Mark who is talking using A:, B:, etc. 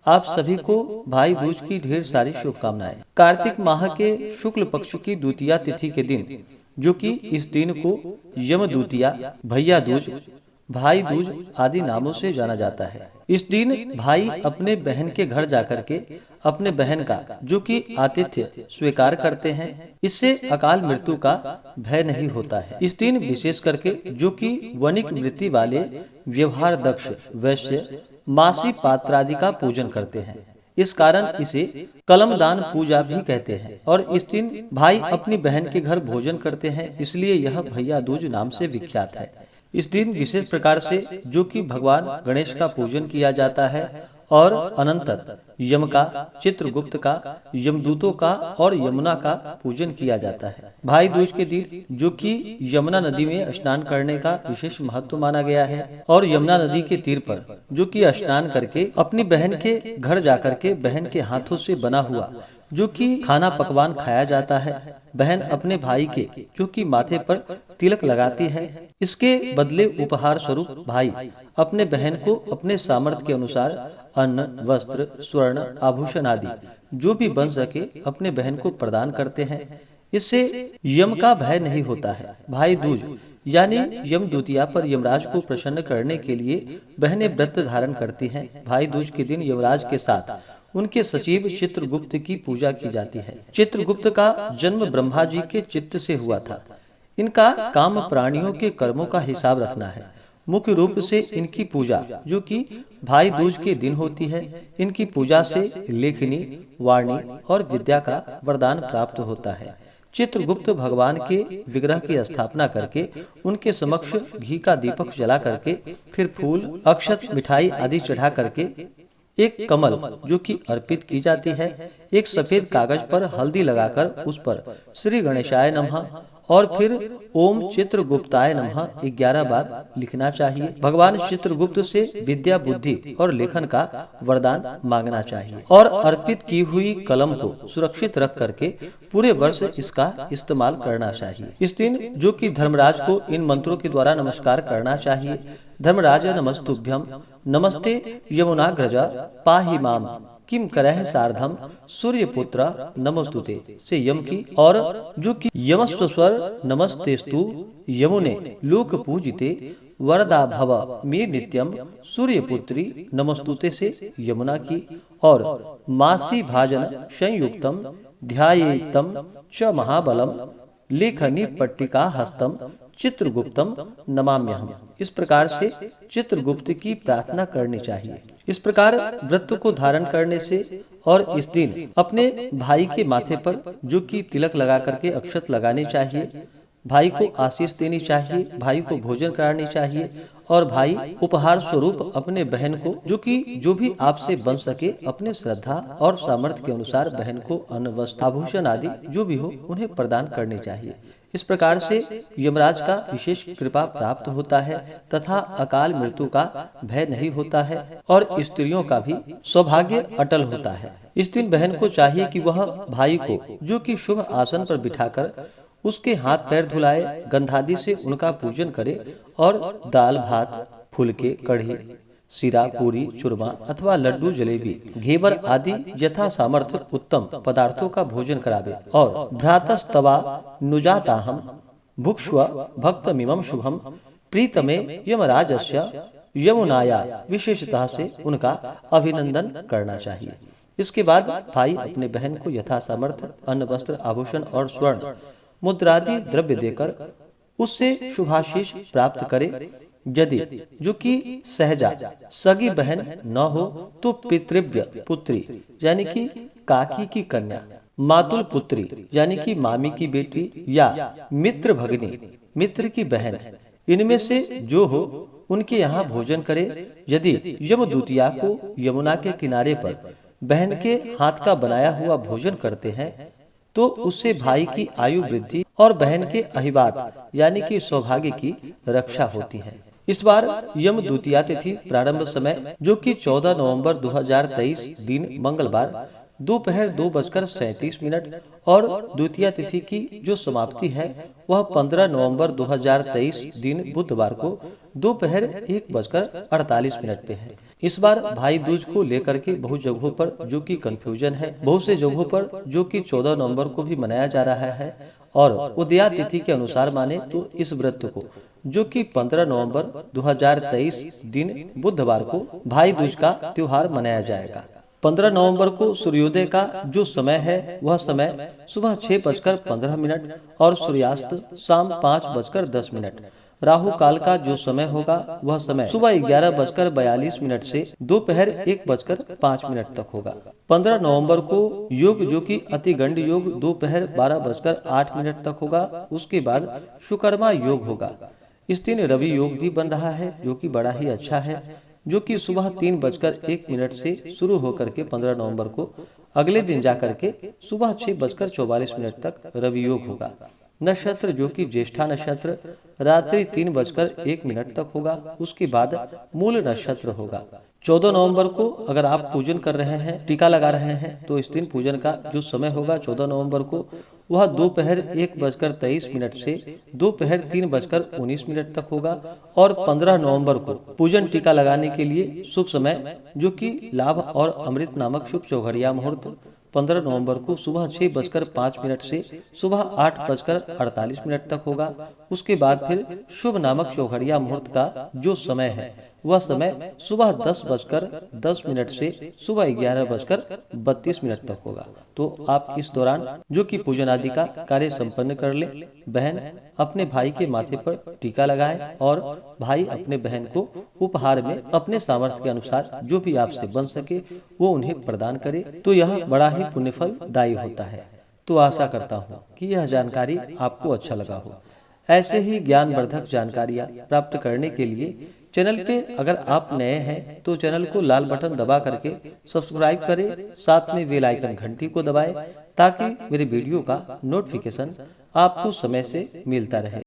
A: आप सभी को भाई दूज की ढेर सारी शुभकामनाएं। कार्तिक माह के शुक्ल पक्ष की द्वितीया तिथि के दिन, जो कि इस दिन को यम द्वितीया, भैया दूज, भाई दूज आदि नामों से जाना जाता है। इस दिन भाई अपने बहन के घर जाकर के अपने बहन का जो कि आतिथ्य स्वीकार करते हैं। इससे अकाल मृत्यु का भय नहीं होता है। इस दिन विशेष करके जो कि वणिक वृत्ति वाले व्यवहार दक्ष वैश्य मासी पात्रादि का पूजन करते हैं। इस कारण इसे कलमदान पूजा भी कहते हैं। और इस दिन भाई अपनी बहन के घर भोजन करते हैं, इसलिए यह भैया दूज नाम से विख्यात है। इस दिन विशेष प्रकार से जो कि भगवान गणेश का पूजन किया जाता है और अनंतर यम का, चित्रगुप्त का, यमदूतों का और यमुना का पूजन किया जाता है। भाई दूज के दिन जो कि यमुना नदी में स्नान करने का विशेष महत्व माना गया है और यमुना नदी के तीर पर जो कि स्नान करके अपनी बहन के घर जाकर के बहन के हाथों से बना हुआ जो कि खाना पकवान खाया जाता है। बहन अपने भाई के जो कि माथे पर तिलक लगाती है। इसके बदले उपहार स्वरूप भाई अपने बहन को अपने सामर्थ्य के अनुसार अन्न, वस्त्र, स्वर्ण, आभूषण आदि जो भी बन सके अपने बहन को प्रदान करते हैं। इससे यम का भय नहीं होता है। भाई दूज यानी यम द्वितीया पर यमराज को प्रसन्न करने के लिए बहनें व्रत धारण करती हैं। भाई दूज के दिन यमराज के साथ उनके सचिव चित्रगुप्त की पूजा की जाती है। चित्रगुप्त का जन्म ब्रह्मा जी के चित्त से हुआ था। इनका काम प्राणियों के कर्मों का हिसाब रखना है। मुख्य रूप से इनकी पूजा जो कि भाई दूज के दिन होती है। इनकी पूजा से लेखनी, वाणी और विद्या का वरदान प्राप्त होता है। चित्रगुप्त भगवान के विग्रह की स्थापना करके उनके समक्ष घी का दीपक जला करके फिर फूल, अक्षत, मिठाई आदि चढ़ा करके एक कमल जो कि अर्पित की जाती है, एक सफेद कागज पर हल्दी लगाकर उस पर श्री गणेशाय नमः और फिर ओम चित्रगुप्ताय नमः 11 बार लिखना चाहिए। भगवान चित्रगुप्त से विद्या, बुद्धि और लेखन का वरदान मांगना चाहिए और अर्पित की हुई कलम को सुरक्षित रख करके पूरे वर्ष इसका इस्तेमाल करना चाहिए। इस दिन जो कि धर्मराज को इन मंत्रों के द्वारा नमस्कार करना चाहिए। धर्मराज नमस्तुभ्यम, नमस्ते यमुनाग्रज, पाहि माम, किम करह सार्धम, सूर्यपुत्र नमस्तुते से यम की और जो कि यमस्वर नमस्तेस्तु यमुने लोक पूजिते वरदा भव मे नित्यम, सूर्यपुत्री नमस्तुते से यमुना की और मासी भाजन संयुक्तम ध्यायेतम च महाबलम, लेखनी पट्टिका हस्तम चित्रगुप्तम नमाम्यहम। इस प्रकार से चित्रगुप्त की प्रार्थना करनी चाहिए। इस प्रकार व्रत को धारण करने से और इस दिन अपने भाई के माथे पर जो कि तिलक लगा करके अक्षत लगानी चाहिए। भाई को आशीष देनी चाहिए, भाई को भोजन करानी चाहिए और भाई उपहार स्वरूप अपने बहन को जो भी आपसे बन सके अपने श्रद्धा और सामर्थ्य के अनुसार बहन को अन्न, वस्त्र, आभूषण आदि जो भी हो उन्हें प्रदान करने चाहिए। इस प्रकार से यमराज का विशेष कृपा प्राप्त होता है तथा अकाल मृत्यु का भय नहीं होता है और स्त्रियों का भी सौभाग्य अटल होता है। इस दिन बहन को चाहिए कि वह भाई को जो कि शुभ आसन पर बिठाकर उसके हाथ पैर धुलाए, गंधादि से उनका पूजन करे और दाल, भात, फुलके, कढ़ी, सीरा, पूरी, चूरमा अथवा लड्डू, जलेबी, घेवर आदि यथा सामर्थ्य उत्तम पदार्थों का भोजन करावे और भ्रातस्तवा नुजाताहम भुक्ष्व भक्तमिमं शुभम प्रीतमे यमराजस्य यमुनाया विशेषतः से उनका अभिनंदन करना चाहिए। इसके बाद भाई अपने बहन को यथा सामर्थ्य अन्न, वस्त्र, आभूषण और स्वर्ण मुद्रादि द्रव्य देकर उससे शुभाशीष प्राप्त करे। यदि जो कि सहजा सगी बहन न हो तो पितृव्य पुत्री यानी कि काकी की कन्या, मातुल पुत्री यानी कि मामी की बेटी या मित्र भगिनी, मित्र की बहन, इनमें से जो हो उनके यहाँ भोजन करे। यदि यम द्वितीया को यमुना के किनारे पर बहन के हाथ का बनाया हुआ भोजन करते हैं तो उससे भाई की आयु वृद्धि और बहन के अहिबात यानी कि सौभाग्य की रक्षा होती है। इस बार यम द्वितीया तिथि प्रारंभ समय जो कि 14 नवंबर 2023 दिन मंगलवार दोपहर 2:37 और द्वितीया तिथि की जो समाप्ति है वह 15 नवंबर 2023 दिन बुधवार को दोपहर 1:48 पे है। इस बार भाई दूज को लेकर के बहुत जगहों पर जो कि कंफ्यूजन है, बहुत से जगहों पर जो कि 14 नवंबर को भी मनाया जा रहा है और उदया तिथि के अनुसार माने तो इस व्रत को जो कि 15 नवंबर 2023 दिन बुधवार को भाई दूज का त्योहार मनाया जाएगा। 15 नवंबर को सूर्योदय का जो समय है वह समय सुबह 6:15 और सूर्यास्त शाम 5:10। राहु काल का जो समय होगा वह समय सुबह 11:42 से दोपहर 1:05 तक होगा। 15 नवंबर को योग जो कि अतिगंड योग दोपहर 12:08 तक होगा। उसके बाद शुकर्मा योग होगा। इस दिन रवि योग भी बन रहा है जो कि बड़ा ही अच्छा है, जो कि सुबह 3:01 से शुरू होकर के 15 नवंबर को अगले दिन जाकर के सुबह 6:44 तक रवि योग होगा। नक्षत्र जो कि ज्येष्ठा नक्षत्र रात्रि 3:01 तक होगा। उसके बाद मूल नक्षत्र होगा। 14 नवंबर को अगर आप पूजन कर रहे हैं, टीका लगा रहे हैं, तो इस दिन पूजन का जो समय होगा 14 नवंबर को वह दोपहर 1:23 से दोपहर 3:19 तक होगा। और 15 नवंबर को पूजन टीका लगाने के लिए शुभ समय जो कि लाभ और अमृत नामक शुभ चौघड़िया मुहूर्त 15 नवंबर को सुबह 6:05 से सुबह 8:48 तक होगा। उसके बाद फिर शुभ नामक चौघड़िया मुहूर्त का जो समय है वह समय सुबह 10:10 से सुबह 11:32 तक होगा। तो आप इस दौरान जो कि पूजन आदि का कार्य संपन्न कर ले। बहन अपने भाई के माथे पर टीका लगाए और भाई अपने बहन को उपहार में अपने सामर्थ्य के अनुसार जो भी आपसे बन सके वो उन्हें प्रदान करे, तो यह बड़ा ही पुण्यफलदायी होता है। तो आशा करता हूँ कि यह जानकारी आपको अच्छा लगा हो। ऐसे ही ज्ञानवर्धक जानकारियाँ प्राप्त करने के लिए चैनल पे अगर आप नए हैं तो चैनल को लाल बटन दबा करके सब्सक्राइब करें, साथ में बेल आइकन घंटी को दबाएं ताकि मेरे वीडियो का नोटिफिकेशन आपको समय से मिलता रहे।